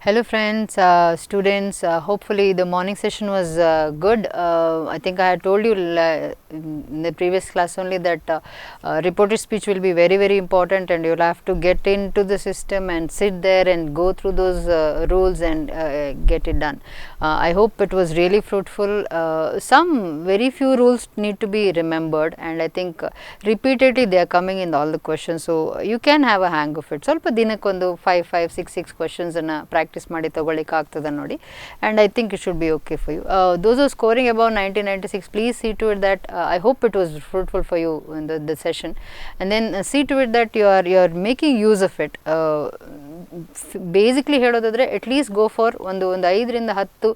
Hello friends, students, hopefully the morning session was good. I think I had told you in the previous class only that reported speech will be very important, and you'll have to get into the system and sit there and go through those rules and get it done. I hope it was really fruitful. Some very few rules need to be remembered, and I think repeatedly they are coming in all the questions, so you can have a hang of it. ಸ್ವಲ್ಪ ದಿನಕ್ಕೊಂದು 5, 6 questions ಅನ್ನು practice ಮಾಡಿ ತಗೊಳ್ಳಿಕ್ಕೆ ಆಗ್ತದೆ ನೋಡಿ, and I think it should be okay for you. Those who are scoring above 90-96, please see to it that I hope it was fruitful for you in the session, and then see to it that you are making use of it. Basically ಹೇಳೋದಾದರೆ at least go for ಒಂದು 5ರಿಂದ 10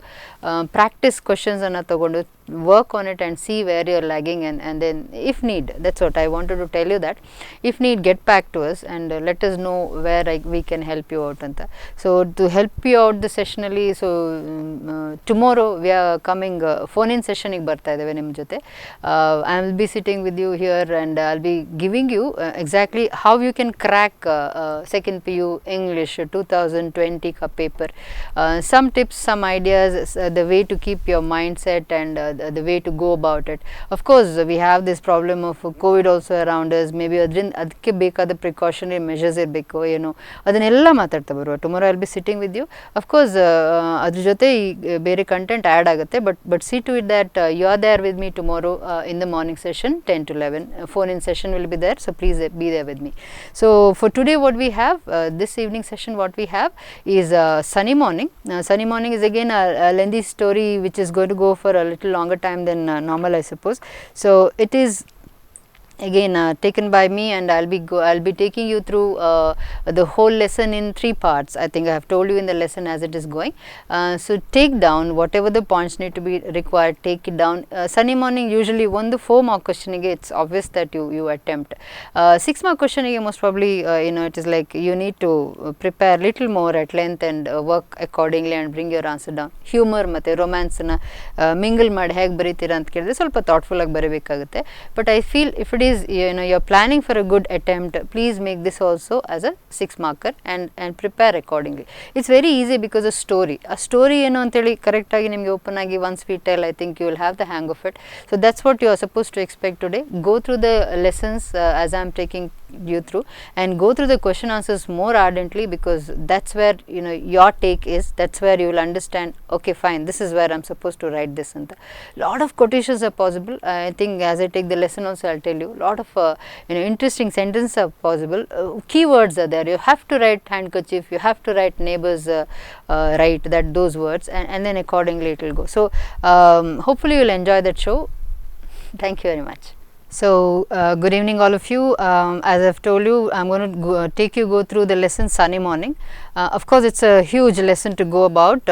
practice ಕ್ವಶನ್ಸನ್ನು ತಗೊಂಡು work on it and see where you're lagging, and then if need, that's what I wanted to tell you, that if need, get back to us and let us know where we can help you out anta. So to help you out the sessionally, so tomorrow we are coming phone in session ಗೆ ಬರ್ತಾ ಇದ್ದೇವೆ ನಿಮ್ಮ ಜೊತೆ. I will be sitting with you here and I'll be giving you exactly how you can crack second PU English 2020 ka paper, some tips, some ideas, the way to keep your mindset and the way to go about it. Of course we have this problem of COVID also around us, maybe ಅದಕ್ಕೆ ಬೇಕಾದ precautionary measures ಇರಬೇಕು, ಏನು ಅದನ್ನೆಲ್ಲ ಮಾತಾಡ್ತಾ ಬರುವ. Tomorrow I will be sitting with you. Of course ಅದ್ರ ಜೊತೆ ಬೇರೆ ಕಂಟೆಂಟ್ ಆ್ಯಡ್ ಆಗುತ್ತೆ, but see to it that you are there with me tomorrow in the morning session 10 to 11. Phone in session will be there, so please be there with me. So for today what we have, this evening session what we have is sunny morning. Sunny morning is again a lengthy story which is going to go for a little longer time than normal, I suppose. So it is again taken by me, and I'll be taking you through the whole lesson in 3 parts. I think I have told you in the lesson as it is going. So take down whatever the points need to be required, take it down. Sunny morning usually 4 mark question ಗೆ it's obvious that you attempt. 6 mark question ಗೆ most probably it is like you need to prepare little more at length and work accordingly and bring your answer down. Humor ಮತ್ತೆ romance ನ mingle ಮಾಡಿ ಹೇಗೆ ಬರೀತೀರಾ ಅಂತ ಕೇಳಿದ್ರೆ ಸ್ವಲ್ಪ thoughtful ಆಗಿ ಬರೀಬೇಕಾಗುತ್ತೆ. But I feel if it is you're planning for a good attempt, please make this also as a 6 marker and prepare accordingly. It's very easy because a story ಏನು ಅಂತೇಳಿ ಕರೆಕ್ಟಾಗಿ ನಿಮಗೆ ಓಪನ್ ಆಗಿ once we tell, I think you will have the hang of it. So that's what you are supposed to expect today. Go through the lessons as I am taking you through, and go through the question answers more ardently, because that's where your take is. That's where you will understand, okay fine, this is where I'm supposed to write this anta. Lot of quotations are possible. I think as I take the lesson also I'll tell you, lot of interesting sentences are possible. Keywords are there. You have to write handkerchief, you have to write neighbors, write those words, and then accordingly it will go. So hopefully you'll enjoy that show. Thank you very much. So good evening all of you. As I've told you, I'm going to go through the lesson sunny morning. Of course it's a huge lesson to go about,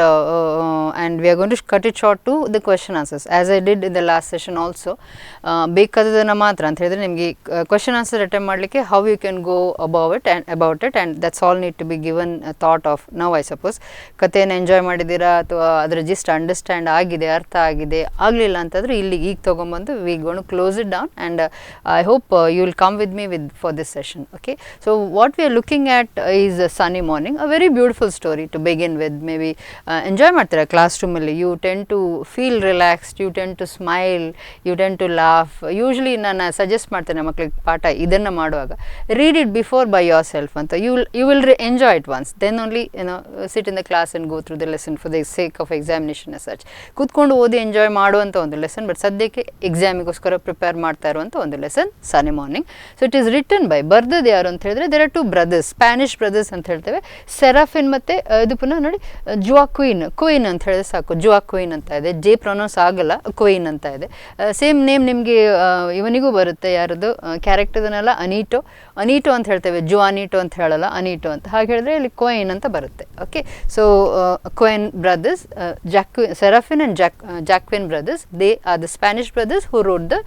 and we are going to cut it short to the question answers as I did in the last session also. ಬೇಕಾದದನ್ನು ಮಾತ್ರ ಅಂತ ಹೇಳಿದ್ರೆ ನಿಮಗೆ question answer attempt ಮಾಡಲಿಕ್ಕೆ how you can go about it, and that's all need to be given a thought of now, I suppose. ಕಥೆಯನ್ನು enjoy ಮಾಡಿದ್ದೀರಾ ಅಥವಾ ಅದರ gist understand ಆಗಿದೆ, ಅರ್ಥ ಆಗಿದೆ, ಆಗಲಿಲ್ಲ ಅಂತಂದರೆ ಇಲ್ಲಿಗೆ ಈಗ ತೊಗೊಂಬಂದು we gone to close it down, and I hope you will come with me for this session. Okay, so what we are looking at is a sunny morning, a very beautiful story to begin with. Maybe enjoy ಮಾಡ್ತೀರಾ class ರೂಮಲ್ಲಿ, you tend to feel relaxed, you tend to smile, you tend to laugh. Usually ನಾನು suggest ಮಾಡ್ತೇನೆ ಮಕ್ಕಳಿಗೆ ಪಾಠ ಇದನ್ನು ಮಾಡುವಾಗ, read it before by yourself ಅಂತ. you will enjoy it once, then only sit in the class and go through the lesson for the sake of examination as such. ಕೂತ್ಕೊಂಡು ಓದಿ enjoy ಮಾಡುವಂಥ ಒಂದು ಲೆಸನ್, ಬಟ್ ಸದ್ಯಕ್ಕೆ ಎಕ್ಸಾಮಿಗೋಸ್ಕರ prepare ಮಾಡ್ತಾ ಇರುವಂಥ ಒಂದು lesson sunny morning. So it is written by, ಬರ್ದದ್ದು ಯಾರು ಅಂತ ಹೇಳಿದ್ರೆ there are 2 brothers, Spanish brothers ಅಂತ ಹೇಳ್ತೇವೆ, ಸೆರಾಫಿನ್ ಮತ್ತು ಇದು ಪುನಃ ನೋಡಿ ಕ್ವೀನ್ ಅಂತ ಹೇಳಿದ್ರೆ ಸಾಕು, ಕ್ವೀನ್ ಅಂತ ಇದೆ, ಜೆ ಪ್ರೊನೌನ್ಸ್ ಆಗಲ್ಲ, ಕ್ವೀನ್ ಅಂತ ಇದೆ. ಸೇಮ್ ನೇಮ್ ನಿಮಗೆ ಇವನಿಗೂ ಬರುತ್ತೆ, ಯಾರದು ಕ್ಯಾರೆಕ್ಟರ್ದನ್ನೆಲ್ಲ ಅನೀಟೋ ಅಂತ ಹೇಳ್ತೇವೆ, ಅನೀಟೋ ಅಂತ ಹೇಳಲ್ಲ, ಅನೀಟೋ ಅಂತ. ಹಾಗೆ ಹೇಳಿದ್ರೆ ಇಲ್ಲಿ ಕ್ವೀನ್ ಅಂತ ಬರುತ್ತೆ. Okay, so queen brothers, Serafin and Joaquin brothers, they are the Spanish brothers who wrote the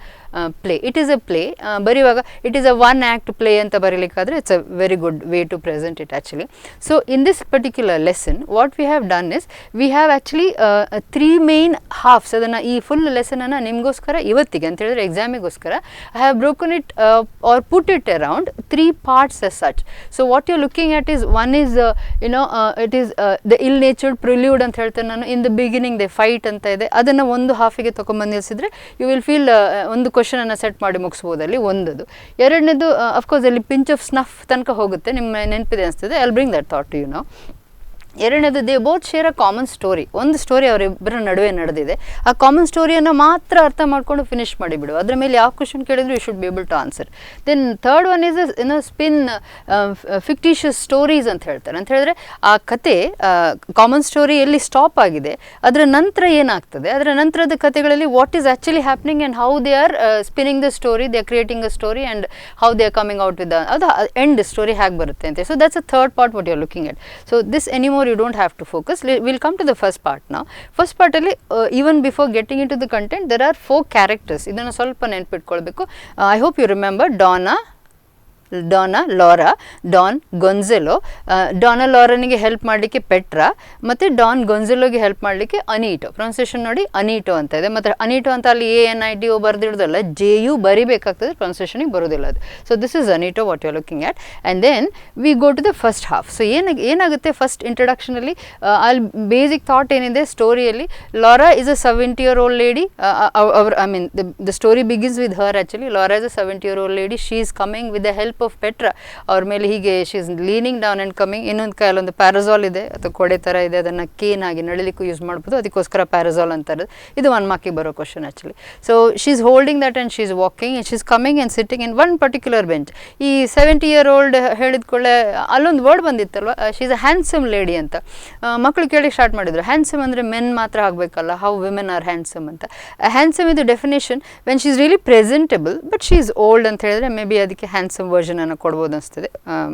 play. It is a play. ಬರೆಯುವಾಗ it is a one act play ಅಂತ ಬರೀಲಿಕ್ಕಾದರೆ it's a very good way to present it actually. So in this particular lesson what we have done is we have actually 3 main halves. ಅದನ್ನು ಈ full ಲೆಸನನ್ನು ನಿಮಗೋಸ್ಕರ ಇವತ್ತಿಗೆ ಅಂತ ಹೇಳಿದ್ರೆ ಎಕ್ಸಾಮಿಗೋಸ್ಕರ I have broken it or put it around 3 parts as such. So what you're looking at is one is it is the ill-natured prelude ಅಂತ ಹೇಳ್ತೇನೆ ನಾನು. In the beginning they fight ಅಂತ ಇದೆ, ಅದನ್ನು ಒಂದು ಹಾಫಿಗೆ ತೊಗೊಂಬಂದು ನಿಲ್ಲಿಸಿದ್ರೆ ಯು ವಿಲ್ ಫೀಲ್ ಒಂದು ಕ್ವಶನನ್ನು set ಮಾಡಿ ಮುಗಿಸ್ಬೋದು ಅಲ್ಲಿ ಒಂದದು. ಎರಡನೇದು ಅಫ್ಕೋರ್ಸ್ ಅಲ್ಲಿ ಪಿಂಚ್ ಆಫ್ ಸ್ನಫ್ ತನಕ ಹೋಗುತ್ತೆ, ನಿಮ್ಮ ನೆನಪಿದೆ ಅನಿಸ್ತದೆ. I will bring that thought to you now. ಎರಡನೇದು they both share a common story. ಒಂದು ಸ್ಟೋರಿ ಅವರಿಬ್ಬರ ನಡುವೆ ನಡೆದಿದೆ, ಆ ಕಾಮನ್ ಸ್ಟೋರಿಯನ್ನು ಮಾತ್ರ ಅರ್ಥ ಮಾಡ್ಕೊಂಡು ಫಿನಿಶ್ ಮಾಡಿಬಿಡು. ಅದರ ಮೇಲೆ ಯಾವ ಕ್ವಶನ್ ಕೇಳಿದ್ರು you should be able to answer. Then third one is spin fictitious stories ಅಂತ ಹೇಳ್ತಾರೆ. ಅಂತ ಹೇಳಿದ್ರೆ ಆ ಕತೆ ಕಾಮನ್ ಸ್ಟೋರಿ ಎಲ್ಲಿ ಸ್ಟಾಪ್ ಆಗಿದೆ ಅದರ ನಂತರ ಏನಾಗ್ತದೆ, ಅದರ ನಂತರದ ಕತೆಗಳಲ್ಲಿ what is actually happening and how they are spinning the story, they are creating a story and how they are coming out with ಅದು ಎಂಡ್ ಸ್ಟೋರಿ ಹೇಗೆ ಬರುತ್ತೆ ಅಂತ. So that's a third part what you are looking at. So this anymore you don't have to focus. We'll come to the first part now. First part alli even before getting into the content there are 4 characters. Idanna ಸ್ವಲ್ಪ ನೆನಪಿಟ್ಕೊಳ್ಬೇಕು. I hope you remember Donna, Laura, Don, Gonzalo. Donna ಲಾರನಿಗೆ help ಮಾಡಲಿಕ್ಕೆ Petra, ಮತ್ತು Don ಗೊಂಜೆಲೋಗೆ help ಮಾಡಲಿಕ್ಕೆ Anito. Pronunciation ನೋಡಿ ಅನೀಟೋ ಅಂತ ಇದೆ. ಮತ್ತು ಅನೀಟೋ ಅಂತ ಅಲ್ಲಿ ANITO ಬರೆದಿಡೋದಲ್ಲ, JU ಬರಿಬೇಕಾಗ್ತದೆ, ಪ್ರೊನೌನ್ಸಿಯೇಷನಿಗೆ ಬರೋದಿಲ್ಲ ಅದು. So this is Anito what you are looking at. And then we go to the first half. So ಏನಾಗುತ್ತೆ ಫಸ್ಟ್ ಇಂಟ್ರಡಕ್ಷನಲ್ಲಿ ಅಲ್ಲಿ ಬೇಸಿಕ್ ಥಾಟ್ ಏನಿದೆ ಸ್ಟೋರಿಯಲ್ಲಿ, Laura is a 70-year-old lady. I mean the story begins with her actually. Laura is a 70-year-old lady. She is coming with the help of Petra. ಅವ್ರ ಮೇಲೆ ಹೀಗೆ she is leaning down and coming. ಇನ್ನೊಂದು ಕೈಯಲ್ಲೊಂದು ಪ್ಯಾರಸಾಲ್ ಇದೆ ಅಥವಾ ಕೊಡೆ ಥರ ಇದೆ, ಅದನ್ನು ಕೇನ್ ಆಗಿ ನಳಿಲಿಕ್ಕೂ ಯೂಸ್ ಮಾಡ್ಬೋದು, ಅದಕ್ಕೋಸ್ಕರ ಪ್ಯಾರಸಾಲ್ ಅಂತಾರೆ. ಇದು 1 ಮಾರ್ಕಿಗೆ ಬರೋ question actually. So she is holding that and she is walking and she is coming and sitting in one particular bench. ಈ 70-year-old ಹೇಳಿದ ಕೂಡಲೇ ಅಲ್ಲೊಂದು ವರ್ಡ್ ಬಂದಿತ್ತಲ್ವ, she is a handsome lady ಅಂತ. ಮಕ್ಕಳು ಕೇಳಿ ಸ್ಟಾರ್ಟ್ ಮಾಡಿದ್ರು, ಹ್ಯಾಂಡ್ಸಮ್ ಅಂದರೆ ಮೆನ್ ಮಾತ್ರ ಆಗಬೇಕಲ್ಲ, how women are handsome handsome. ಹ್ಯಾಂಡ್ಸಮ್ ಇದು definition when she is really presentable but she is old ಅಂತ ಹೇಳಿದ್ರೆ ಮೇ ಬಿ ಅದಕ್ಕೆ ಹ್ಯಾಂಡ್ಸಮ್ ವರ್ಷನ್ ಅನ್ನು ಕೊಡ್ಬೋದು ಅನಿಸ್ತದೆ.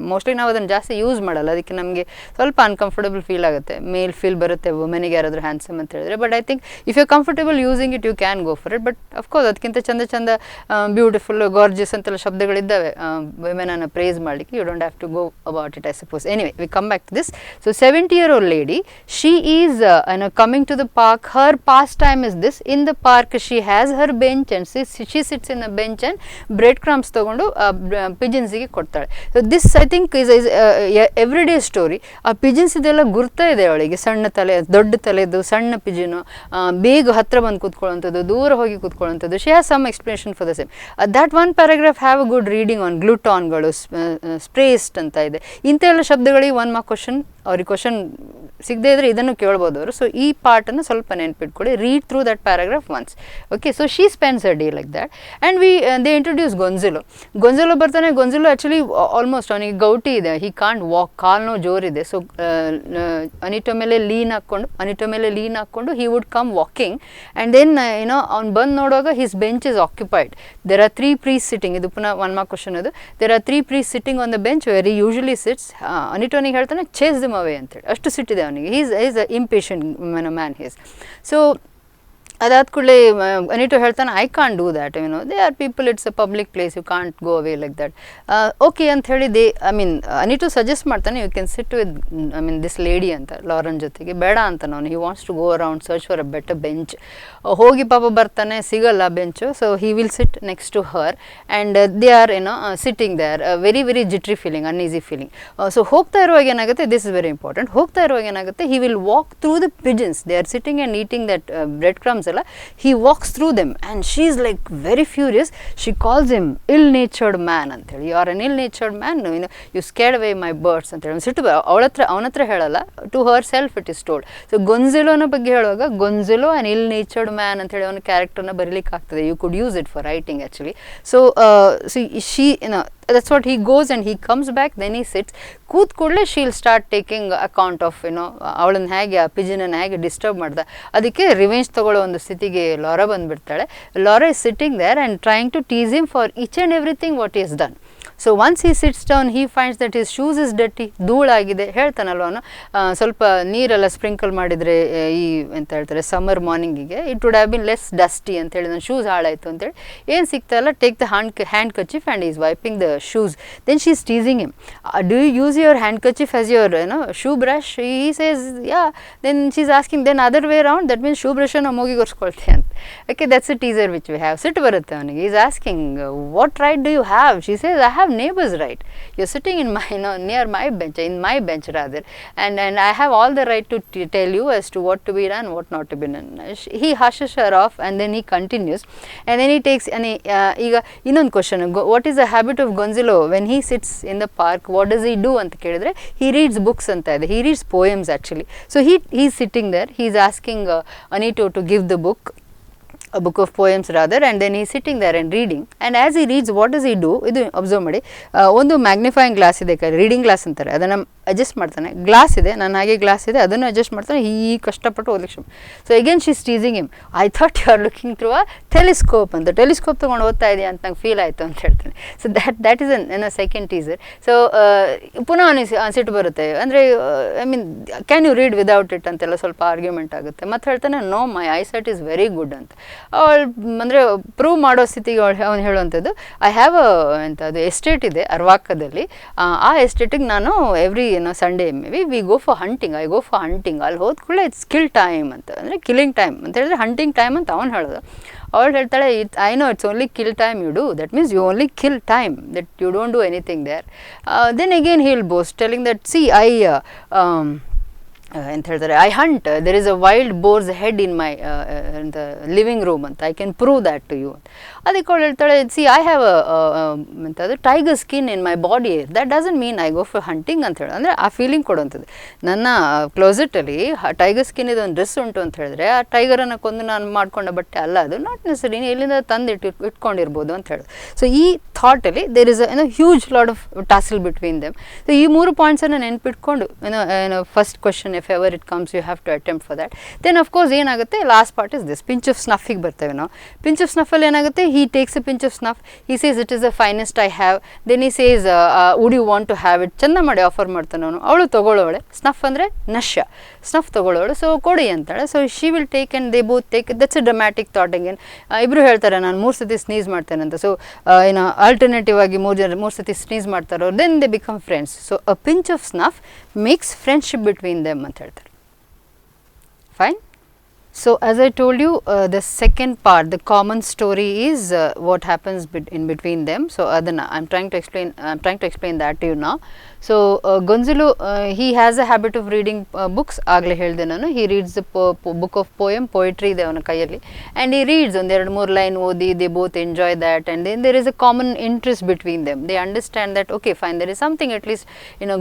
ಮೋಸ್ಟ್ಲಿ ನಾವು ಅದನ್ನು ಜಾಸ್ತಿ ಯೂಸ್ ಮಾಡಲ್ಲ, ಅದಕ್ಕೆ ನಮಗೆ ಸ್ವಲ್ಪ ಅನ್ಕಂಫರ್ಟಬಲ್ ಫೀಲ್ ಆಗುತ್ತೆ. ಮೇಲ್ ಫೀಲ್ ಬರುತ್ತೆ ವುಮೆನಿಗೆ ಯಾರಾದರೂ ಹ್ಯಾಂಡ್ಸಮ್ ಅಂತ ಹೇಳಿದ್ರೆ. But I think if you comfortable using it you can go for it. But of course ಅದಕ್ಕಿಂತ ಚಂದ ಬ್ಯೂಟಿಫುಲ್ ಗಾರ್ಜಿಯಸ್ ಅಂತೆಲ್ಲ ಶಬ್ದಗಳಿದ್ದಾವೆ ವುಮೆನನ್ನು ಪ್ರೇಸ್ ಮಾಡಲಿಕ್ಕೆ. You don't have to go about it I suppose. Anyway we come back to this. So 70-year-old lady, she is coming to the park. Her pastime is this. In the park she has her bench and she sits in a bench and bread crumbs ತೊಗೊಂಡು ಪಿಜನ್ಸಿಗೆ ಕೊಡ್ತಾಳೆ. So this I think is every day story. ಆ pigeons ಇದೆಲ್ಲ ಗುರ್ತಾ ಇದೆ ಅವಳಿಗೆ. ಸಣ್ಣ ತಲೆ, ದೊಡ್ಡ ತಲೆದು, ಸಣ್ಣ ಪಿಜನು, ಬೇಗ ಹತ್ರ ಬಂದು ಕೂತ್ಕೊಳ್ಳೋಂಥದ್ದು, ದೂರ ಹೋಗಿ ಕೂತ್ಕೊಳ್ಳೋಂಥದ್ದು. She has some explanation for the same. That one paragraph have a good reading on ಗ್ಲೂಟಾನ್ಗಳು, ಸ್ಪ್ರೇಸ್ಟ್ ಅಂತ ಇದೆ. ಇಂಥ ಎಲ್ಲ ಶಬ್ದಗಳಿಗೆ 1 ಮಾರ್ಕ್ ಕ್ವಶನ್. ಅವ್ರಿಗೆ ಕ್ವಶನ್ ಸಿಗದೇ ಇದ್ದರೆ ಇದನ್ನು ಕೇಳ್ಬೋದು ಅವರು. ಸೊ ಈ ಪಾರ್ಟನ್ನು ಸ್ವಲ್ಪ ನೆನ್ಪಿಟ್ಕೊಳ್ಳಿ. Read through that paragraph once. Okay, so she spends a day like that. And they introduce Gonzalo. Gonzalo ಬರ್ತಾನೆ. ಗೊಂಜೆಲೋ ಆ್ಯಕ್ಚುಲಿ ಆಲ್ಮೋಸ್ಟ್ ಅವನಿಗೆ ಗೌಟಿ ಇದೆ, ಹಿ ಕಾಂಟ್ ವಾಕ್, ಕಾಲು ನೋವು ಜೋರಿದೆ. ಸೊ ಅನಿಟೋ ಮೇಲೆ ಲೀನ್ ಹಾಕ್ಕೊಂಡು he would come walking. And then ಅವ್ನು ಬಂದು ನೋಡುವಾಗ his bench is occupied. There are 3 priests sitting. ಇದು ಪುನಃ 1 ಮಾರ್ಕ್ ಕ್ವಶನ್ ಅದು. There are 3 priests sitting on the bench where he usually sits. ಅನಿಟೋನಿಗೆ ಹೇಳ್ತಾನೆ ಚೇಸ್ ದಮ್ ಅವೇ ಅಂತೇಳಿ. ಅಷ್ಟು ಸಿಟ್ಟಿದೆ ಅವನಿಗೆ. Is a impatient man he's. So ಅದಾದ ಕೂಡಲೇ ಅನಿಟೋ ಹೇಳ್ತಾನೆ I can't do that, they are people, it's a public place, you can't go away like that. Okay ಅಂತ ಹೇಳಿ ಅನಿಟೋ ಸಜೆಸ್ಟ್ ಮಾಡ್ತಾನೆ, you can sit with this lady ಅಂತ, ಲಾರನ್ ಜೊತೆಗೆ. ಬೇಡ ಅಂತ ನಾನು, he wants to go around search for a better bench. ಹೋಗಿ ಪಾಪ ಬರ್ತಾನೆ, ಸಿಗಲ್ಲ bench. So he will sit next to her and they are sitting they are very very jittery feeling, uneasy feeling. So ಹೋಗ್ತಾ ಇರುವಾಗ ಏನಾಗುತ್ತೆ, this is very important, ಹೋಗ್ತಾ ಇರುವಾಗ ಏನಾಗುತ್ತೆ, he will walk through the pigeons. They are sitting and eating that bread crumbs ಅಲ್ಲ. He walks through them and she is like very furious. She calls him ill-natured man ಅಂತ ಹೇಳಿ. You are an ill-natured man, you scared away my birds ಅಂತ ಹೇಳಿ. ಸಿಟ್ಟು ಅವನ ಹತ್ರ ಹೇಳಲ್ಲ, to herself it is told. So ಗೊಂಜೆಲೋನ ಬಗ್ಗೆ ಹೇಳುವಾಗ ಗೊಂಜೆಲೋ ಆ್ಯಂಡ್ ಇಲ್-ನೇಚರ್ಡ್ ಮ್ಯಾನ್ ಅಂತ ಹೇಳಿ ಅವನ ಕ್ಯಾರೆಕ್ಟರ್ನ ಬರೀಲಿಕ್ಕೆ ಆಗ್ತದೆ. You could use it for writing actually. So she that's what he goes and he comes back, then he sits. ಕೂತ್ ಕೂಡಲೇ she'll start taking account of ಅವಳನ್ನ ಹೇಗೆ ಆ ಪಿಜನನ್ನು ಹೇಗೆ ಡಿಸ್ಟರ್ಬ್ ಮಾಡ್ದ, ಅದಕ್ಕೆ ರಿವೆಂಜ್ ತಗೊಳ್ಳೋ ಒಂದು ಸ್ಥಿತಿಗೆ ಲಾರಾ ಬಂದುಬಿಡ್ತಾಳೆ. Laura is sitting there and trying to tease him for each and everything what is done. So once he sits down he finds that his shoes is dirty, ಧೂಳಾಗಿದೆ. ಹೇಳ್ತಾನಲ್ವ ಅವನು, ಸ್ವಲ್ಪ ನೀರೆಲ್ಲ ಸ್ಪ್ರಿಂಕಲ್ ಮಾಡಿದರೆ ಈ ಎಂತ ಹೇಳ್ತಾರೆ ಸಮ್ಮರ್ ಮಾರ್ನಿಂಗಿಗೆ it would have been less dusty ಅಂತ ಹೇಳಿ, ನನ್ನ ಶೂಸ್ ಹಾಳಾಯಿತು ಅಂತೇಳಿ ಏನು ಸಿಗ್ತಾಯಿಲ್ಲ, take the handkerchief and is wiping the shoes. Then she is teasing him, do you use your handkerchief as your shoe brush? He says yeah. Then she is asking then other way round, that means shoe ಬ್ರಷನ್ನು ಮೂಗಿಗೆ ಒರೆಸ್ಕೊಳ್ತೀವಿ ಅಂತ. Okay, that's a teaser which we have. ಸಿಟ್ಟು ಬರುತ್ತೆ ಅವನಿಗೆ. Is asking what right do you have? She says I have neighbours right, you are sitting in my near my bench, in my bench rather, and I have all the right to tell you as to what to be done, what not to be done. He hushes her off and then he continues, and then he takes ಈಗ ಇನ್ನೊಂದು question, what is the habit of Gonzalo when he sits in the park, what does he do ಅಂತ ಕೇಳಿದ್ರೆ he reads books ಅಂತ ಇದೆ, he reads poems actually. So he's sitting there, he's asking Anito to give the book, a book of poems rather, and then he's sitting there and reading, and as he reads what does he do, ಇದು observe ಮಾಡಿ, ಒಂದು magnifying glass ಇದೆ, reading glass ಅಂತಾರೆ, ಅದನ್ನು adjust ಮಾಡ್ತಾನೆ. Glass ಇದೆ, ನನ್ನ ಹಾಗೆ ಗ್ಲಾಸ್ ಇದೆ, ಅದನ್ನು ಅಡ್ಜಸ್ಟ್ ಮಾಡ್ತಾನೆ. ಈ ಕಷ್ಟಪಟ್ಟು ಓದಲಿಕ್ಕೆ. So again she is teasing him, I thought you are looking through a telescope ಅಂತ, ಟೆಲಿಸ್ಕೋಪ್ ತೊಗೊಂಡು ಓದ್ತಾ ಇದೆಯಾ ಅಂತ ನಂಗೆ ಫೀಲ್ ಆಯಿತು ಅಂತ ಹೇಳ್ತಾನೆ. So that is an second teaser. So ಪುನಃ ಸಿಟ್ಟು ಬರುತ್ತೆ, ಅಂದರೆ I mean can you read without it ಅಂತೆಲ್ಲ ಸ್ವಲ್ಪ ಆರ್ಗ್ಯುಮೆಂಟ್ ಆಗುತ್ತೆ. ಮತ್ತು ಹೇಳ್ತಾನೆ no my eyesight is very good ಅಂತ. ಅವಳು ಅಂದರೆ ಪ್ರೂವ್ ಮಾಡೋ ಸ್ಥಿತಿಗೆ ಅವನು ಹೇಳುವಂಥದ್ದು, ಐ ಹ್ಯಾವ್ ಎಂಥದ್ದು ಎಸ್ಟೇಟ್ ಇದೆ ಅರ್ವಾಕದಲ್ಲಿ, ಆ ಎಸ್ಟೇಟಿಗೆ ನಾನು every Sunday May we go for hunting, I go for hunting, ಅಲ್ಲಿ ಹೋದ ಕೂಡಲೇ ಇಟ್ಸ್ ಕಿಲ್ ಟೈಮ್ ಅಂತ, ಅಂದರೆ ಕಿಲ್ಲಿಂಗ್ ಟೈಮ್ ಅಂತ ಹೇಳಿದ್ರೆ ಹಂಟಿಂಗ್ ಟೈಮ್ ಅಂತ ಅವ್ನು ಹೇಳೋದು. ಅವಳು ಹೇಳ್ತಾಳೆ I know it's only kill time you do, that means you only kill time, that you don't do anything there. Then again he will boast telling that see I ಎಂತ ಹೇಳ್ತಾರೆ, I hunt, there is a wild boar's head in my ಎಂತ living room ಅಂತ, I can prove that to you ಅಂತ. ಅದಕ್ಕೆ ಅವಳು ಹೇಳ್ತಾಳೆ see I have ಎಂಥದ್ದು tiger skin in my body, that doesn't mean I go for hunting ಅಂತ ಹೇಳಿ, ಅಂದರೆ ಆ ಫೀಲಿಂಗ್ ಕೊಡುವಂಥದ್ದು. ನನ್ನ ಕ್ಲೋಸೆಟಲ್ಲಿ ಟೈಗರ್ ಸ್ಕಿನ್ ಇದು ಒಂದು ಡ್ರೆಸ್ ಉಂಟು ಅಂತ ಹೇಳಿದ್ರೆ ಆ ಟೈಗರನ್ನು ಕೊಂದು ನಾನು ಮಾಡ್ಕೊಂಡ ಬಟ್ಟೆ ಅಲ್ಲ ಅದು, ನಾಟ್ ನೆಸರಿ ಎಲ್ಲಿಂದ ತಂದು ಇಟ್ಕೊಂಡಿರ್ಬೋದು ಅಂತ ಹೇಳೋದು. ಸೊ ಈ ಥಾಟಲ್ಲಿ there is huge lot of tussle between them. So ಈ 3 ಪಾಯಿಂಟ್ಸನ್ನು ನೆನ್ಪಿಟ್ಕೊಂಡು first question if ever it comes you have to attempt for that. Then of course ಏನಾಗುತ್ತೆ, last part is this, pinch of ಸ್ನಫಿಗೆ ಬರ್ತೇವೆ ನಾವು. Pinch off ಸ್ನಫಲ್ಲಿ ಏನಾಗುತ್ತೆ, he takes a pinch of snuff, he says it is the finest I have, then he says would you want to have it, ಚಂದ ಮಾಡಿ offer ಮಾಡ್ತಾನೆ ಅವನು. ಅವಳು ತೊಗೊಳ್ಳೋಳೆ, snuff ಅಂದರೆ ನಶ್ಯ, ಸ್ನಫ್ ತೊಗೊಳ್ಳೋಳು, ಸೊ ಕೊಡಿ ಅಂತಾಳೆ. So she will take and they both take, that's a dramatic thought again. ಇಬ್ಬರು ಹೇಳ್ತಾರೆ ನಾನು 3 ಸತಿ ಸ್ನೀಸ್ ಮಾಡ್ತೇನೆ ಅಂತ. ಸೊ ಏನು ಆಲ್ಟರ್ನೇಟಿವ್ ಆಗಿ 3 ಸತಿ ಸ್ನೀಸ್ ಮಾಡ್ತಾರೋ, then they become friends. So a pinch of snuff makes friendship between them ಅಂತ ಹೇಳ್ತಾರೆ. Fine. So as I told you, the second part, the common story is what happens in between them. So adana I'm trying to explain that to you now. So Gonzalo, he has a habit of reading books. Agle helde nanu, he reads the book of poetry ಇದೆ ಅವನ ಕೈಯಲ್ಲಿ, and he reads ಒಂದು 2-3 line ಓದಿ, they both enjoy that, and then there is a common interest between them. They understand that okay fine, there is something at least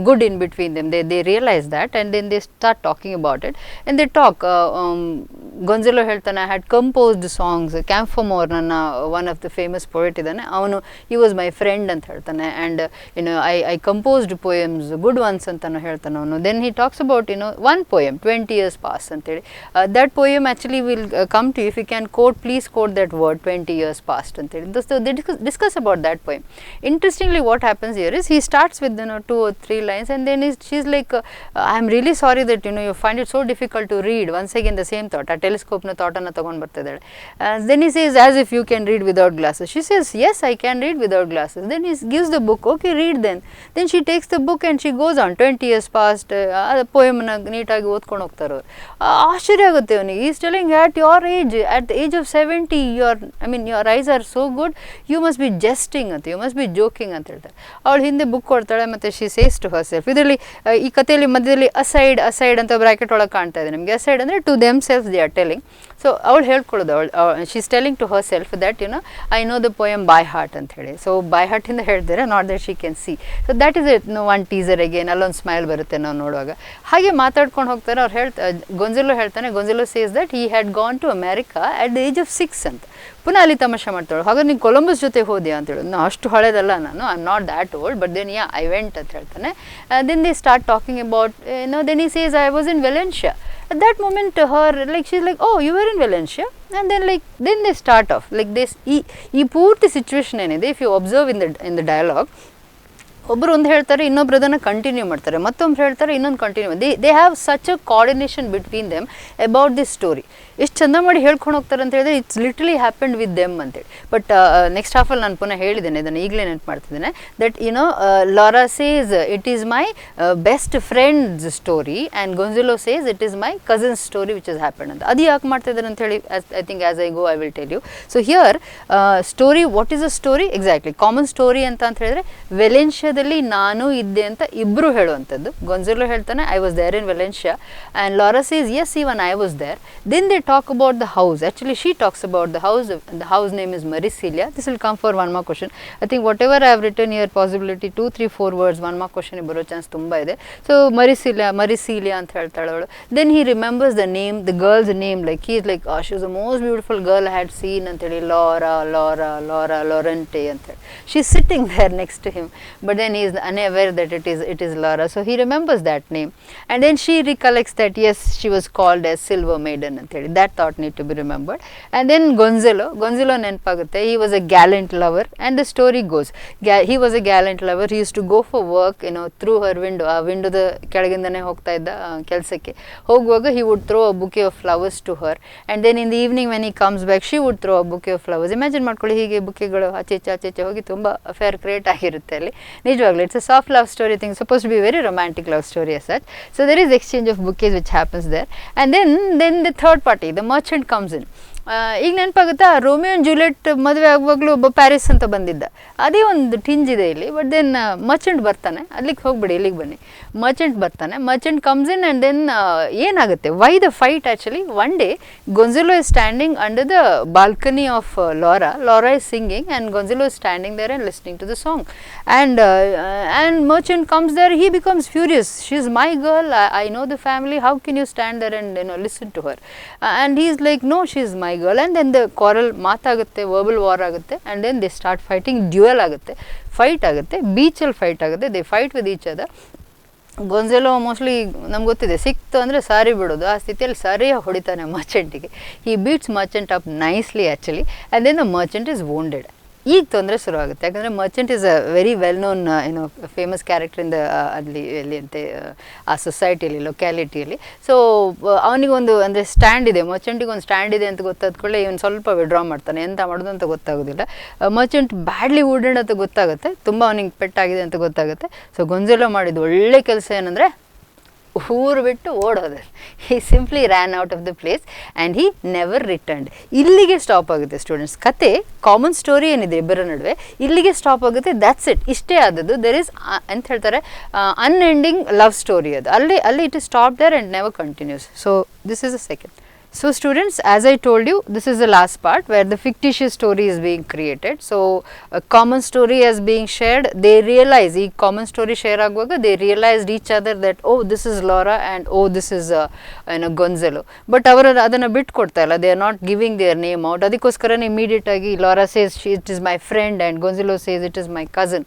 good in between them. They realize that, and then they start talking about it, and they talk. Gonzalo ಹೇಳ್ತಾನೆ, I had composed songs, ಕ್ಯಾಂಫಮೋರ್ ನನ್ನ one of the famous poet ಇದ್ದಾನೆ ಅವನು, he was my friend ಅಂತ ಹೇಳ್ತಾನೆ, and I composed poems, good ones ಅಂತಾನು ಹೇಳ್ತಾನೆ ಅವನು. Then he talks about one poem 20 years past ಅಂತೇಳಿ, that poem actually will come to, if you can quote please quote that word 20 years past ಅಂತೇಳಿ. They discuss about that poem. Interestingly what happens here is, he starts with 2 or 3 lines, and then she is like I am really sorry that you find it so difficult to read. Once again the same thought, ಆ ಟೆಲಿಸ್ಕೋಪ್ನ ಥಾಟನ್ನು ತೊಗೊಂಡು ಬರ್ತಿದ್ದಾಳೆ. Then he says as if you can read without glasses. She says yes, I can read without glasses. Then he gives the book, okay read then. Then she takes the book and she goes on 20 years past, ಪೊಯಮ್ನ ನೀಟಾಗಿ ಓದ್ಕೊಂಡು ಹೋಗ್ತಾರೆ. ಆಶ್ಚರ್ಯ ಆಗುತ್ತೆ ಅವನಿಗೆ. Is telling at your age, at the age of 70, your eyes are so good, you must be jesting ಅಂತ, you must be joking ಅಂತ ಹೇಳ್ತಾರೆ. ಅವಳು ಹಿಂದೆ ಬುಕ್ ಕೊಡ್ತಾಳೆ ಮತ್ತು she says to herself, ಇದರಲ್ಲಿ ಈ ಕಥೆಯಲ್ಲಿ ಮಧ್ಯದಲ್ಲಿ ಅಸೈಡ್ ಅಂತ ಬ್ರಾಕೆಟ್ ಒಳಗೆ ಕಾಣ್ತಾ ಇದೆ ನಿಮಗೆ. ಅಸೈಡ್ ಅಂದರೆ to themselves they are telling. So ಅವಳು ಹೇಳ್ಕೊಳ್ಳೋದು, she is telling to herself that I know the poem by heart ಅಂತ ಹೇಳಿ. ಸೊ ಬೈ ಹಾರ್ಟಿಂದ ಹೇಳ್ತಾರೆ, not that she can see. So that is it. One teaser again, ಅಲ್ಲೊಂದು smile ಬರುತ್ತೆ ನಾವು ನೋಡುವಾಗ. ಹಾಗೆ ಮಾತಾಡ್ಕೊಂಡು ಹೋಗ್ತಾರೆ. ಅವ್ರು ಗೊಂಜಲೋ ಹೇಳ್ತಾನೆ, Gonzalo says that he had gone to America at the age of 6 ಅಂತ. ಪುನಃ ಅಲ್ಲಿ ತಮಾಷೆ ಮಾಡ್ತಾಳು, ಹಾಗಾದ್ರೆ ನೀನು ಕೊಲಂಬಸ್ ಜೊತೆ ಹೋದ್ಯಾ ಅಂತ ಹೇಳೋದು. ಅಷ್ಟು ಹಳೇದಲ್ಲ ನಾನು, I am not that old, but then I went ಅಂತ ಹೇಳ್ತಾನೆ. Then they start talking about then he says I was in Valencia. At that moment her, like she's like, oh you were in Valencia, and then they start off like this. ಈ ಪೂರ್ತಿ situation ಏನಿದೆ, if you observe in the dialogue, ಒಬ್ಬರು ಒಂದು ಹೇಳ್ತಾರೆ, ಇನ್ನೊಬ್ರು ಅದನ್ನು continue ಮಾಡ್ತಾರೆ, ಮತ್ತೊಬ್ರು ಹೇಳ್ತಾರೆ, ಇನ್ನೊಂದು continue. They have such a coordination between them about this story. ಎಷ್ಟು ಚಂದ ಮಾಡಿ ಹೇಳ್ಕೊಂಡು ಹೋಗ್ತಾರೆ ಅಂತ ಹೇಳಿದ್ರೆ it's literally happened with them ಅಂತೇಳಿ. ಬಟ್ ನೆಕ್ಸ್ಟ್ ಹಾಫಲ್ಲಿ ನಾನು ಪುನಃ ಹೇಳಿದ್ದೇನೆ, ಇದನ್ನು ಈಗಲೇ ನೆನಪು ಮಾಡ್ತಿದ್ದೇನೆ, that Lara says it is my best friends story and ಗೊಂಜಲೋ says it is my cousins story which is happened ಅಂತ. ಅದು ಯಾಕೆ ಮಾಡ್ತಿದ್ದಾರೆ ಅಂತ ಹೇಳಿ I think as I go I will tell you. So here story, what is a story exactly, common story ಅಂತ ಹೇಳಿದ್ರೆ ವೆಲೆನ್ಷಿಯಾದಲ್ಲಿ ನಾನು ಇದ್ದೆ ಅಂತ ಇಬ್ಬರು ಹೇಳುವಂಥದ್ದು. ಗೊಂಜಲೋ ಹೇಳ್ತಾನೆ I was there in Valencia and Laura says yes even I was there. Then they talk about the house. Actually she talks about the house. The house name is Maricilia. This will come for one more question. I think whatever I have written here, possibility 2 3 4 words one more question baro chance tumba ide. So Maricilia ant heltale avಳು. Then he remembers the name, the girl's name, like he is like, oh, she was the most beautiful girl I had seen ant heli, Lorente ant heli. She's sitting there next to him, but then he is unaware that it is Laura. So he remembers that name, and then she recollects that yes, she was called as Silver Maiden ant heli. That thought need to be remembered. And then Gonzalo ನೆನಪಾಗುತ್ತೆ, he was a gallant lover, and the story goes he was a gallant lover. He used to go for work through her window. ಆ ವಿಂಡೋದ ಕೆಳಗಿಂದನೇ ಹೋಗ್ತಾ ಇದ್ದ ಕೆಲಸಕ್ಕೆ. ಹೋಗುವಾಗ he would throw a bouquet of flowers to her, and then in the evening when he comes back she would throw a bouquet of flowers. Imagine ಮಾಡ್ಕೊಳ್ಳಿ, ಹೀಗೆ ಬುಕ್ಕೆಗಳು ಆಚೆ ಹೋಗಿ ತುಂಬ ಅಫೇರ್ ಕ್ರಿಯೇಟ್ ಆಗಿರುತ್ತೆ ಅಲ್ಲಿ. ನಿಜವಾಗ್ಲೂ it's a soft love story thing, supposed to be very romantic love story as such. So there is exchange of bouquets which happens there, and then the third party, the merchant comes in. ಈಗ ನೆನಪಾಗುತ್ತಾ, Romeo and Juliet ಮದುವೆ ಆಗುವಾಗಲೂ ಒಬ್ಬ Paris ಅಂತ ಬಂದಿದ್ದ, ಅದೇ ಒಂದು tinge ಇದೆ ಇಲ್ಲಿ. But then Merchant ಬರ್ತಾನೆ, ಅಲ್ಲಿಗೆ ಹೋಗ್ಬಿಡಿ, ಇಲ್ಲಿಗೆ ಬನ್ನಿ. ಮರ್ಚೆಂಟ್ ಬರ್ತಾನೆ, merchant comes in and then ಏನಾಗುತ್ತೆ, why the fight actually. One day Gonzalo is standing under the balcony of Laura is singing and Gonzalo is standing there and listening to the song, and merchant comes there, he becomes furious. She is my girl, I know the family, how can you stand there and listen to her? And he is like, no, she is my girl. And then the quarrel ಮಾತಾಗುತ್ತೆ, verbal war ಆಗುತ್ತೆ, and then they start fighting, duel ಆಗುತ್ತೆ, fight ಆಗುತ್ತೆ, ಬೀಚಲ್ಲಿ fight ಆಗುತ್ತೆ, they fight with each other. Gonzalo mostly ನಮ್ಗೆ ಗೊತ್ತಿದೆ, ಸಿಕ್ತು ಅಂದರೆ ಸಾರಿ ಬಿಡೋದು, ಆ ಸ್ಥಿತಿಯಲ್ಲಿ ಸರಿಯಾಗಿ ಹೊಡಿತಾನೆ ಮರ್ಚೆಂಟಿಗೆ. he beats merchant up nicely actually, and then the merchant is wounded. ಈಗ ತೊಂದರೆ ಶುರು ಆಗುತ್ತೆ, ಯಾಕಂದರೆ Merchant is a very well known famous character in the ಎಲ್ಲಿ ಅಂತೆ ಆ ಸೊಸೈಟಿಯಲ್ಲಿ, ಲೊಕ್ಯಾಲಿಟಿಯಲ್ಲಿ. ಸೊ ಅವನಿಗೊಂದು ಅಂದರೆ ಸ್ಟ್ಯಾಂಡ್ ಇದೆ, ಮರ್ಚೆಂಟಿಗೆ ಒಂದು ಸ್ಟ್ಯಾಂಡ್ ಇದೆ ಅಂತ ಗೊತ್ತಾದ್ಕೊಳ್ಳೆ ಇವನು ಸ್ವಲ್ಪ ವಿಡ್ರಾ ಮಾಡ್ತಾನೆ, ಎಂತ ಮಾಡೋದು ಅಂತ ಗೊತ್ತಾಗೋದಿಲ್ಲ. ಮರ್ಚೆಂಟ್ ಬ್ಯಾಡ್ಲಿ ವುಡೆಡ್ ಅಂತ ಗೊತ್ತಾಗುತ್ತೆ, ತುಂಬ ಅವನಿಗೆ ಪೆಟ್ಟಾಗಿದೆ ಅಂತ ಗೊತ್ತಾಗುತ್ತೆ. ಸೊ ಗೊಂಜಲೋ ಮಾಡಿದ್ದು ಒಳ್ಳೆ ಕೆಲಸ ಏನಂದರೆ ಊರು ಬಿಟ್ಟು ಓಡೋದು. He simply ran out of the place and he never returned. ಇಲ್ಲಿಗೆ ಸ್ಟಾಪ್ ಆಗುತ್ತೆ ಸ್ಟೂಡೆಂಟ್ಸ್. ಕತೆ ಕಾಮನ್ ಸ್ಟೋರಿ ಏನಿದೆ ಇಬ್ಬರ ನಡುವೆ, ಇಲ್ಲಿಗೆ ಸ್ಟಾಪ್ ಆಗುತ್ತೆ, ದ್ಯಾಟ್ಸ್ ಇಟ್, ಇಷ್ಟೇ ಆದದ್ದು. ದೆರ್ ಇಸ್ ಅಂತ ಹೇಳ್ತಾರೆ ಅನ್ಎಂಡಿಂಗ್ ಲವ್ ಸ್ಟೋರಿ. ಅದು ಅಲ್ಲಿ it is stop there and never continues. So this is a second. So students, as I told you, this is the last part where the fictitious story is being created. So a common story is being shared. They realize, ee common story share aguvaga they realized each other that oh, this is Laura and oh, this is Gonzalo. But avaru adanna bit kodta illa, they are not giving their name out. Adikoskara immediate agi Laura says it is my friend and Gonzalo says it is my cousin.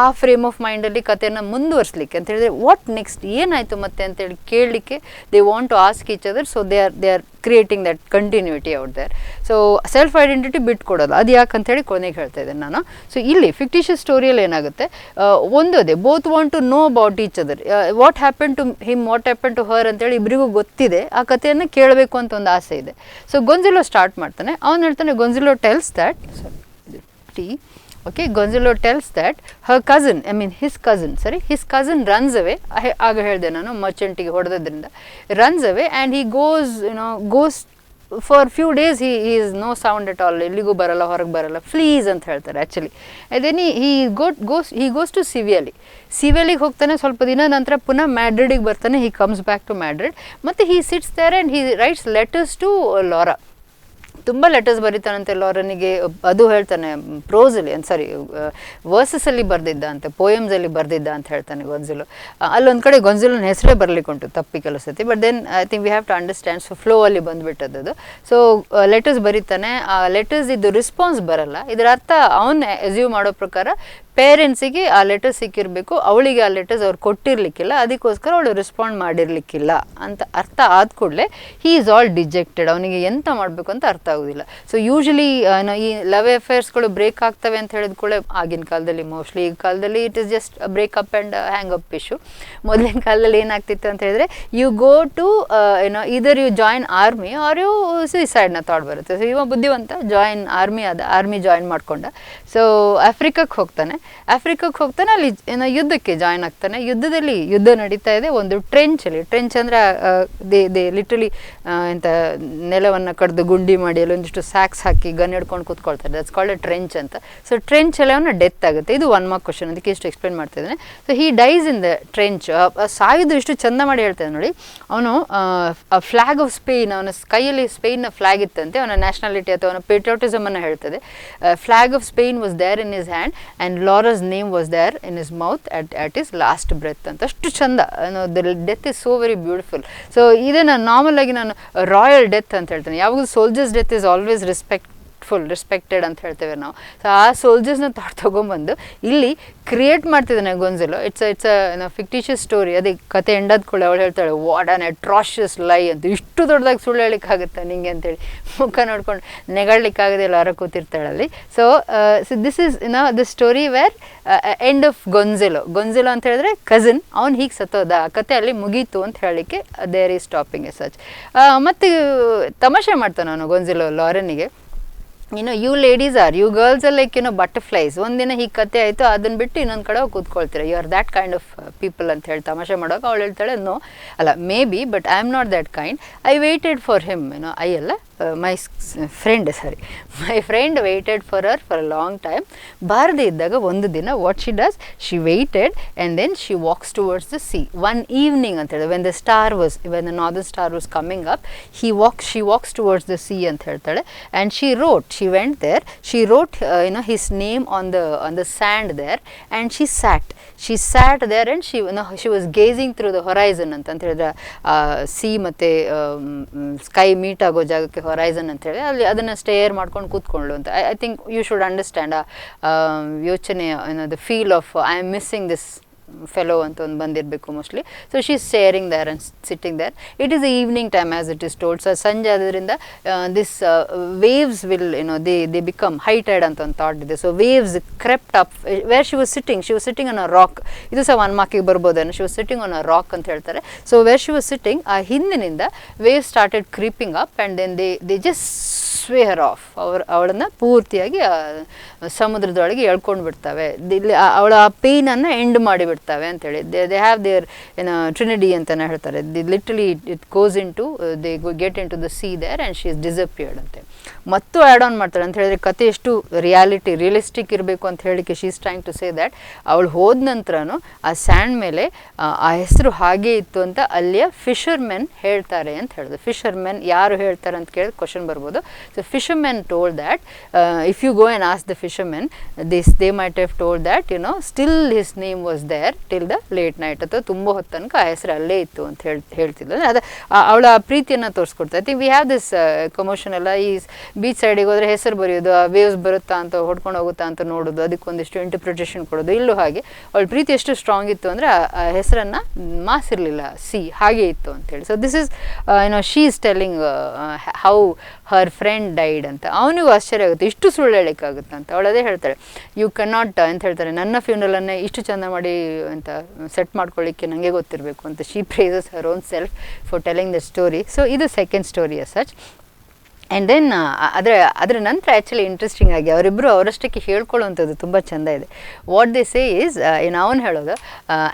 ಆ frame of mind ಅಲ್ಲಿ ಕಥೆಯನ್ನು ಮುಂದುವರಿಸಲಿಕ್ಕೆ ಅಂತ ಹೇಳಿದ್ರೆ what next, ಏನಾಯ್ತು ಮತ್ತೆ ಅಂತ ಹೇಳಿ ಕೇಳಲಿಕ್ಕೆ they want to ask each other. So they are creating that continuity out there. So self identity ಬಿಟ್ಕೊಡೋದು, ಅದು ಯಾಕಂತ ಹೇಳಿ ಕೊನೆಗೆ ಹೇಳ್ತಾ ಇದ್ದೇನೆ ನಾನು. ಸೊ ಇಲ್ಲಿ ಫಿಕ್ಟಿಷಿಯಸ್ ಸ್ಟೋರಿಯಲ್ಲಿ ಏನಾಗುತ್ತೆ, ಒಂದೇ both want to know about each other, what happen to him, what happen to her ಅಂತೇಳಿ ಇಬ್ಬರಿಗೂ ಗೊತ್ತಿದೆ, ಆ ಕಥೆಯನ್ನು ಕೇಳಬೇಕು ಅಂತ ಒಂದು ಆಸೆ ಇದೆ. ಸೊ ಗೊಂಜಲೋ ಸ್ಟಾರ್ಟ್ ಮಾಡ್ತಾನೆ, ಅವನು ಹೇಳ್ತಾನೆ, ಗೊಂಜಲೋ tells that okay, Gonzalo tells that her cousin, I mean his cousin runs away. ಆಗ ಹೇಳಿದೆ ನಾನು ಮರ್ಚೆಂಟಿಗೆ ಹೊಡೆದ್ರಿಂದ runs away and he goes for few days he is no sound at all, ಎಲ್ಲಿಗೂ ಬರಲ್ಲ, ಹೊರಗೆ ಬರಲ್ಲ, ಫ್ಲೀಸ್ ಅಂತ ಹೇಳ್ತಾರೆ actually. Then he goes to ಸಿವಿಯಲಿಗೆ ಹೋಗ್ತಾನೆ. ಸ್ವಲ್ಪ ದಿನ ನಂತರ ಪುನಃ ಮ್ಯಾಡ್ರಿಡಿಗೆ ಬರ್ತಾನೆ. he comes back to Madrid ಮತ್ತು he sits there and he writes letters to Laura. ತುಂಬ ಲೆಟರ್ಸ್ ಬರೀತಾನಂತೆ ಲಾರನಿಗೆ. ಅದು ಹೇಳ್ತಾನೆ ಪ್ರೋಸಲ್ಲಿ, ವರ್ಸಸಲ್ಲಿ ಬರೆದಿದ್ದ ಅಂತೆ, ಪೋಯಮ್ಸಲ್ಲಿ ಬರೆದಿದ್ದ ಅಂತ ಹೇಳ್ತಾನೆ ಗೊಂಜಲೋ. ಅಲ್ಲೊಂದು ಕಡೆ ಗೊಂಜಲೋನ ಹೆಸರೇ ಬರಲಿಕ್ಕೆ ಉಂಟು ತಪ್ಪಿ ಕೆಲವು ಸತಿ. But then I think we have to understand. So flow ಅಲ್ಲಿ ಬಂದುಬಿಟ್ಟದ್ದು. ಸೊ ಲೆಟರ್ಸ್ ಬರೀತಾನೆ, ಆ ಲೆಟರ್ಸ್ ಇದು ರೆಸ್ಪಾನ್ಸ್ ಬರಲ್ಲ. ಇದರ ಅರ್ಥ ಅವನು ಅಸ್ಯೂಮ್ ಮಾಡೋ ಪ್ರಕಾರ ಪೇರೆಂಟ್ಸಿಗೆ ಆ ಲೆಟರ್ ಸಿಕ್ಕಿರಬೇಕು, ಅವಳಿಗೆ ಆ ಲೆಟರ್ಸ್ ಅವ್ರು ಕೊಟ್ಟಿರಲಿಕ್ಕಿಲ್ಲ, ಅದಕ್ಕೋಸ್ಕರ ಅವಳು ರೆಸ್ಪಾಂಡ್ ಮಾಡಿರಲಿಕ್ಕಿಲ್ಲ ಅಂತ ಅರ್ಥ ಆದ ಕೂಡಲೇ ಹೀ ಈಸ್ ಆಲ್ ಡಿಜೆಕ್ಟೆಡ್. ಅವನಿಗೆ ಎಂತ ಮಾಡಬೇಕು ಅಂತ ಅರ್ಥ ಆಗೋದಿಲ್ಲ. ಸೊ ಯೂಶ್ವಲಿ ಈ ಲವ್ ಅಫೇರ್ಸ್ಗಳು ಬ್ರೇಕ್ ಆಗ್ತವೆ ಅಂತ ಹೇಳಿದ ಕೂಡಲೇ ಆಗಿನ ಕಾಲದಲ್ಲಿ, ಮೋಸ್ಟ್ಲಿ ಈ ಕಾಲದಲ್ಲಿ it is just breakup and hang up issue. ಮೊದಲಿನ ಕಾಲದಲ್ಲಿ ಏನಾಗ್ತಿತ್ತು ಅಂತ ಹೇಳಿದ್ರೆ, you go to either you join army or you ಸುಯಿಸೈಡ್ನ ಥಾಟ್ ಬರುತ್ತೆ. ಸೊ ಇವ ಬುದ್ಧಿವಂತ ಜಾಯಿನ್ ಆರ್ಮಿ ಆರ್ಮಿ ಜಾಯಿನ್ ಮಾಡ್ಕೊಂಡ. ಸೊ ಆಫ್ರಿಕಕ್ಕೆ ಹೋಗ್ತಾನೆ, ಅಲ್ಲಿ ಯುದ್ಧಕ್ಕೆ ಜಾಯ್ನ್ ಆಗ್ತಾನೆ. ಯುದ್ಧ ನಡೀತಾ ಇದೆ ಒಂದು ಟ್ರೆಂಚಲ್ಲಿ. ಟ್ರೆಂಚ್ ಅಂದರೆ ದೇ ಲಿಟ್ರಲಿ ಎಂತ ನೆಲವನ್ನು ಕಡ್ದು ಗುಂಡಿ ಮಾಡಿ ಅಲ್ಲಿ ಒಂದಿಷ್ಟು ಸ್ಯಾಕ್ಸ್ ಹಾಕಿ ಗನ್ ಹಿಡ್ಕೊಂಡು ಕೂತ್ಕೊಳ್ತಾರೆ. ದಟ್ಸ್ ಕಾಲ್ಡ್ ಎ ಟ್ರೆಂಚ್ ಅಂತ. ಸೊ ಟ್ರೆಂಚಲ್ಲಿ ಅವನ ಡೆತ್ ಆಗುತ್ತೆ. ಇದು 1 ಮಾರ್ಕ್ ಕ್ವಶನ್, ಅದಕ್ಕೆ ಇಷ್ಟು ಎಕ್ಸ್ಪ್ಲೇನ್ ಮಾಡ್ತಿದ್ದಾನೆ. So he dies in the trench. ಸಾಯುದು ಇಷ್ಟು ಚಂದ ಮಾಡಿ ಹೇಳ್ತಾನೆ ನೋಡಿ. ಅವನು ಫ್ಲಾಗ್ ಆಫ್ ಸ್ಪೇನ್, ಅವನ ಕೈಯಲ್ಲಿ ಸ್ಪೇನ್ನ ಫ್ಲಾಗ್ ಇತ್ತಂತೆ, ಅವನ ನ್ಯಾಷನಾಲಿಟಿ ಅಥವಾ ಅವನ ಪೇಟ್ರಿಯಾಟಿಸಮ್ ಅನ್ನು ಹೇಳ್ತದೆ. Flag of Spain was there in his hand and ಲಾರಾ's name was there in his mouth at his last breath ಅಂತ. ಅಷ್ಟು ಚಂದ. the death is so very beautiful. So ಇದನ್ನು ನಾರ್ಮಲ್ ಆಗಿ ನಾನು ರಾಯಲ್ ಡೆತ್ ಅಂತ ಹೇಳ್ತೇನೆ. ಯಾವಾಗ soldiers death is always respected ಅಂತ ಹೇಳ್ತೇವೆ ನಾವು. ಸೊ ಆ ಸೋಲ್ಜರ್ಸ್ನ ತೊಗೊಂಬಂದು ಇಲ್ಲಿ ಕ್ರಿಯೇಟ್ ಮಾಡ್ತಿದ್ದಾನೆ ಗೊಂಜಲೋ. It's fictitious story. ಅದೇ ಕತೆ ಎಂಡಾದ ಕೂಡ ಅವಳು ಹೇಳ್ತಾಳೆ, ವಾಟ್ ಆನ್ ಅಟ್ರಾಷಿಯಸ್ ಲೈ ಅಂತ. ಇಷ್ಟು ದೊಡ್ಡದಾಗಿ ಸುಳ್ಳು ಹೇಳಿಕ್ಕಾಗುತ್ತಾ ನಿಂಗೆ ಅಂತೇಳಿ ಮುಖ ನೋಡ್ಕೊಂಡು ನೆಗಡ್ಲಿಕ್ಕಾಗದೆಲ್ಲ ಹೊರ ಕೂತಿರ್ತಾಳಲ್ಲಿ. So this is the story where end of Gonzalo ಅಂತ ಹೇಳಿದ್ರೆ ಕಸಿನ್, ಅವ್ನು ಹೀಗೆ ಸತ್ತೋದ, ಆ ಕತೆ ಅಲ್ಲಿ ಮುಗೀತು ಅಂತ ಹೇಳಲಿಕ್ಕೆ there is stopping a such. ಮತ್ತು ತಮಾಷೆ ಮಾಡ್ತಾನೆ ಅವನು ಗೊಂಜೆಲೋ ಲಾರೆನ್ನಿಗೆ. You ladies you girls are like butterflies. ಒಂದಿನ ಹೀಗೆ ಕತೆ ಆಯಿತು, ಅದನ್ನ ಬಿಟ್ಟು ಇನ್ನೊಂದು ಕಡೆ ಕೂತ್ಕೊಳ್ತೀರ. You are that kind of people ಅಂತ ಹೇಳಿ ತಮಾಷೆ ಮಾಡೋಕೆ ಅವಳು ಹೇಳ್ತಾಳೆ, ನೋ ಅಲ್ಲ maybe, but I am not that kind. I waited for him. I ಅಲ್ಲ my friend waited for her for a long time. ಬಾರದೇ ಇದ್ದಾಗ ಒಂದು ದಿನ what she does, she waited and then she walks towards the sea one evening ಅಂತ ಹೇಳಿ. When the northern star was coming up, she walks towards the sea ಅಂತ ಹೇಳ್ತಾಳೆ. And she went there, she wrote his name on the sand there, and she sat there and she was gazing through the horizon ಅಂತ ಹೇಳಿದ್ರೆ C ಮತ್ತು sky meet ಆಗೋ ಜಾಗಕ್ಕೆ horizon ಅಂತ ಹೇಳಿ ಅಲ್ಲಿ ಅದನ್ನು ಸ್ಟೇರ್ ಮಾಡ್ಕೊಂಡು ಕೂತ್ಕೊಂಡ್ಳು ಅಂತ. I think you should understand ಆ ಯೋಚನೆ, the feel of I am missing this fellow ಅಂತ ಒಂದು ಬಂದಿರಬೇಕು mostly. So she is staring there and sitting there. It is the evening time as it is told. So ಸಂಜೆ ಆದ್ರಿಂದ this waves will they become high tide ಅಂತ ಒಂದು thought ಇದೆ. So waves crept up where she was sitting on a rock. ಇದು ಸಹ 1 ಮಾರ್ಕಿಗೆ ಬರ್ಬೋದೇನೋ. She was sitting on a rock ಅಂತ ಹೇಳ್ತಾರೆ. So where she was sitting, ಆ ಹಿಂದಿನಿಂದ wave started creeping up and then they just swear off. ಅವಳನ್ನು ಪೂರ್ತಿಯಾಗಿ ಸಮುದ್ರದೊಳಗೆ ಎಳ್ಕೊಂಡು ಬಿಡ್ತವೆ. ಇಲ್ಲಿ ಅವಳ ಆ ಪೇಯ್ನನ್ನು ಎಂಡ್ ಮಾಡಿಬಿಡ್ತವೆ ಅಂತೇಳಿ. ದೇ ಹ್ಯಾವ್ ದೇರ್ ಟ್ರಿನಿಡಿ ಅಂತಲೇ ಹೇಳ್ತಾರೆ. Literally it goes into they get into the sea there and she is disappeared ಅಂತೆ. ಮತ್ತು ಆ್ಯಡ್ ಆನ್ ಮಾಡ್ತಾಳೆ ಅಂತ ಹೇಳಿದ್ರೆ ಕತೆ ಎಷ್ಟು ರಿಯಲಿಸ್ಟಿಕ್ ಇರಬೇಕು ಅಂತ ಹೇಳಿಕ್ಕೆ she is trying to say that ಅವಳು ಹೋದ ನಂತರನೂ ಆ ಸ್ಯಾಂಡ್ ಮೇಲೆ ಆ ಹೆಸರು ಹಾಗೇ ಇತ್ತು ಅಂತ ಅಲ್ಲಿಯ ಫಿಶರ್ಮೆನ್ ಹೇಳ್ತಾರೆ ಅಂತ ಹೇಳಿದ್ರು. ಫಿಶರ್ಮೆನ್ ಯಾರು ಹೇಳ್ತಾರೆ ಅಂತ ಕೇಳಿದ್ರೆ ಕ್ವಶನ್ ಬರ್ಬೋದು. So fishermen told that if you go and ask the fishermen, they might have told that still his name was there till the late night. ಅಥವಾ ತುಂಬ ಹೊತ್ತು ತನಕ ಆ ಹೆಸರು ಅಲ್ಲೇ ಇತ್ತು ಅಂತ ಹೇಳ್ತಿದ್ಲು. ಅದು ಅವಳ ಪ್ರೀತಿಯನ್ನು ತೋರಿಸ್ಕೊಡ್ತಾ. I think we have this commotion ಎಲ್ಲ. ಈ ಬೀಚ್ ಸೈಡಿಗೆ ಹೋದರೆ ಹೆಸರು ಬರೆಯೋದು, ಆ ವೇವ್ಸ್ ಬರುತ್ತಾ ಅಂತ ಹೊಡ್ಕೊಂಡು ಹೋಗುತ್ತಾ ಅಂತ ನೋಡೋದು, ಅದಕ್ಕೊಂದಿಷ್ಟು ಇಂಟರ್ಪ್ರಿಟೇಷನ್ ಕೊಡೋದು. ಇಲ್ಲೂ ಹಾಗೆ ಅವಳ ಪ್ರೀತಿ ಎಷ್ಟು ಸ್ಟ್ರಾಂಗ್ ಇತ್ತು ಅಂದರೆ ಆ ಹೆಸರನ್ನು ಮಾಸಿರಲಿಲ್ಲ, ಸಿ ಹಾಗೆ ಇತ್ತು ಅಂತೇಳಿ. So this is she is telling how Har friend died ಅಂತ. ಅವನಿಗೂ ಆಶ್ಚರ್ಯ ಆಗುತ್ತೆ, ಇಷ್ಟು ಸುಳ್ಳು ಹೇಳೋಕ್ಕಾಗುತ್ತೆ ಅಂತ. ಅವಳು ಅದೇ ಹೇಳ್ತಾಳೆ, ಯು ಕ್ಯಾನಾಟ್ ಅಂತ ಹೇಳ್ತಾರೆ, ನನ್ನ ಫ್ಯೂನರಲನ್ನೇ ಇಷ್ಟು ಚಂದ ಮಾಡಿ ಅಂತ ಸೆಟ್ ಮಾಡ್ಕೊಳ್ಳಿಕ್ಕೆ ನನಗೆ ಗೊತ್ತಿರಬೇಕು ಅಂತ. She praises her own self for telling the story. So ಇದು second story as such. And then ಅದರ ನಂತರ ಆ್ಯಕ್ಚುಲಿ ಇಂಟ್ರೆಸ್ಟಿಂಗ್ ಆಗಿ ಅವರಿಬ್ಬರು ಅವರಷ್ಟಕ್ಕೆ ಹೇಳ್ಕೊಳ್ಳುವಂಥದ್ದು ತುಂಬ ಚೆಂದ ಇದೆ. ವಾಟ್ ದೇ ಸೇ ಈಸ್, ಅವನು ಹೇಳೋದು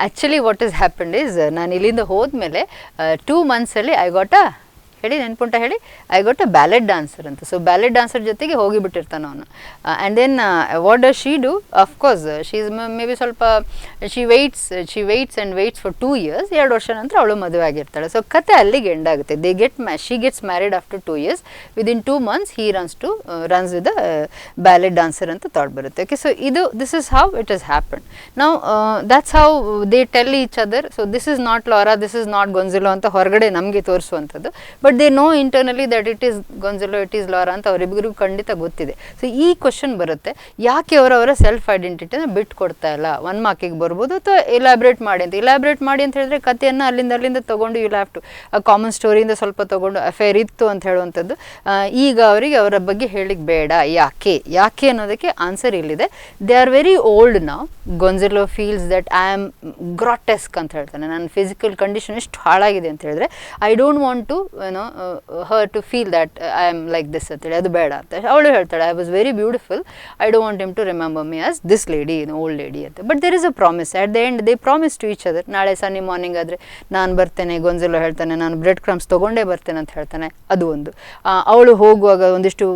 actually what is happened is, ನಾನು ಇಲ್ಲಿಂದ ಹೋದ್ಮೇಲೆ 2 ಮಂತ್ಸಲ್ಲಿ I got a ballet dancer ಅಂತ. ಸೊ ಬ್ಯಾಲೆಟ್ ಡಾನ್ಸರ್ ಜೊತೆಗೆ ಹೋಗಿಬಿಟ್ಟಿರ್ತಾನೆ ಅವನು. And then what does she do, of course she is maybe ಸ್ವಲ್ಪ she waits and waits for 2 years. 2 ವರ್ಷ ನಂತರ ಅವಳು ಮದುವೆ ಆಗಿರ್ತಾಳೆ. ಸೊ ಕತೆ ಅಲ್ಲಿಗೆ ಎಂಡ್ ಆಗುತ್ತೆ. She gets married after 2 years. Within 2 months he runs with a ballet dancer ಅಂತ thought ಬರುತ್ತೆ. Okay, so this is how it has happened. Now that's how they tell each other. So this is not Laura, this is not Gonzalo ಅಂತ ಹೊರಗಡೆ ನಮಗೆ ತೋರಿಸುವಂಥದ್ದು. But they know internally that it is Gonzalo, it is Laura ಅಂತ ಅವರಿಬ್ಬರಿಗೂ ಖಂಡಿತ ಗೊತ್ತಿದೆ. So ಈ question ಬರುತ್ತೆ, ಯಾಕೆ ಅವರವರ ಸೆಲ್ಫ್ ಐಡೆಂಟಿಟಿನ ಬಿಟ್ಟು ಕೊಡ್ತಾ ಇಲ್ಲ, 1 ಮಾರ್ಕಿಗೆ ಬರ್ಬೋದು ಅಥವಾ ಇಲಾಬ್ರೇಟ್ ಮಾಡಿ ಅಂತ ಹೇಳಿದ್ರೆ ಕಥೆಯನ್ನು ಅಲ್ಲಿಂದ ತೊಗೊಂಡು ಯು ಹ್ಯಾವ್ ಟು ಕಾಮನ್ ಸ್ಟೋರಿಯಿಂದ ಸ್ವಲ್ಪ ತೊಗೊಂಡು ಅಫೇರ್ ಇತ್ತು ಅಂತ ಹೇಳುವಂಥದ್ದು. ಈಗ ಅವರಿಗೆ ಅವರ ಬಗ್ಗೆ ಹೇಳಿಕ್ ಬೇಡ. ಯಾಕೆ ಅನ್ನೋದಕ್ಕೆ ಆನ್ಸರ್ ಇಲ್ಲಿದೆ. They are very old now. Gonzalo feels that I am grotesque ಅಂತ ಹೇಳ್ತಾನೆ, ನನ್ನ ಫಿಸಿಕಲ್ ಕಂಡೀಷನ್ ಎಷ್ಟು ಹಾಳಾಗಿದೆ ಅಂತ ಹೇಳಿದ್ರೆ I don't want to her to feel that I am like this ಅಂತೇಳಿ, ಅದು ಬೇಡ ಅಂತ ಅವಳು ಹೇಳ್ತಾಳೆ. I was very beautiful, I don't want him to remember me as this lady, old lady ಅಂತ. But there is a promise at the end, they promise to each other. ನಾಳೆ ಸನ್ನಿ morning ಆದರೆ ನಾನು ಬರ್ತೇನೆ, ಗೊಂಜಲೋ ಹೇಳ್ತಾನೆ ನಾನು ಬ್ರೆಡ್ ಕ್ರಮ್ಸ್ ತೊಗೊಂಡೇ ಬರ್ತೇನೆ ಅಂತ ಹೇಳ್ತಾನೆ, ಅದು ಒಂದು. ಅವಳು ಹೋಗುವಾಗ ಒಂದಿಷ್ಟು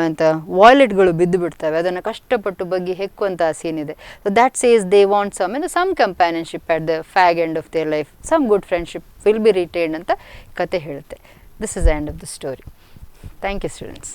ಅಂತ ವಾಲೆಟ್ಗಳು ಬಿದ್ದು ಬಿಡ್ತವೆ, ಅದನ್ನು ಕಷ್ಟಪಟ್ಟು ಬಗ್ಗೆ ಹೆಕ್ಕುವಂಥ ಸೀನ್ ಇದೆ. So that says they want some companionship at the fag end of their life, some good friendship will be retained ಅಂತ ಕತೆ ಹೇಳುತ್ತೆ. This is the end of the story. Thank you students.